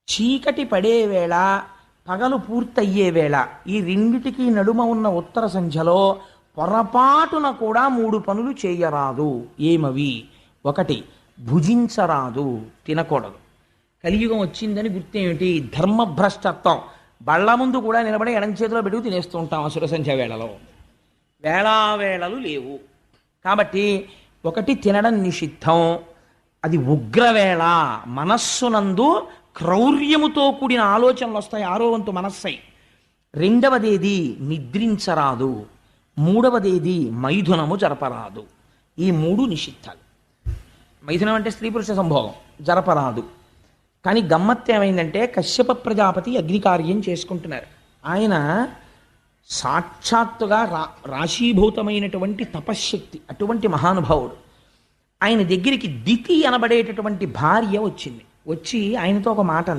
చీకటి పడే వేళ, పగలు పూర్తయ్యే వేళ, ఈ రెండిటికి నడుమ ఉన్న ఉత్తర సంధ్యలో పొరపాటున కూడా 3 పనులు చేయరాదు. ఏమవి? ఒకటి, భుజించరాదు, తినకూడదు. కలియుగం వచ్చిందని గుర్తేమిటి? ధర్మభ్రష్టత్వం. బళ్ళ ముందు కూడా నిలబడి ఎడం చేతిలో పెట్టుకు తినేస్తూ ఉంటాం అసుర సంధ్య వేళలో. వేళావేళలు లేవు. కాబట్టి ఒకటి, తినడం నిషిద్ధం. అది ఉగ్రవేళ. మనస్సునందు క్రౌర్యముతో కూడిన ఆలోచనలు వస్తాయి. ఆరో వంతు మనస్సై. రెండవదేది నిద్రించరాదు. మూడవదేది మైథునము జరపరాదు. ఈ 3 నిషిద్ధాలు. మైథునం అంటే స్త్రీ పురుష సంభోగం, జరపరాదు. కానీ గమ్మత్తు ఏమైందంటే, కశ్యప ప్రజాపతి అగ్నికార్యం చేసుకుంటున్నారు. ఆయన సాక్షాత్తుగా రాశీభూతమైనటువంటి తపశ్శక్తి, అటువంటి మహానుభావుడు. ఆయన దగ్గరికి దితి అనబడేటటువంటి భార్య వచ్చింది. వచ్చి ఆయనతో ఒక మాట అంది.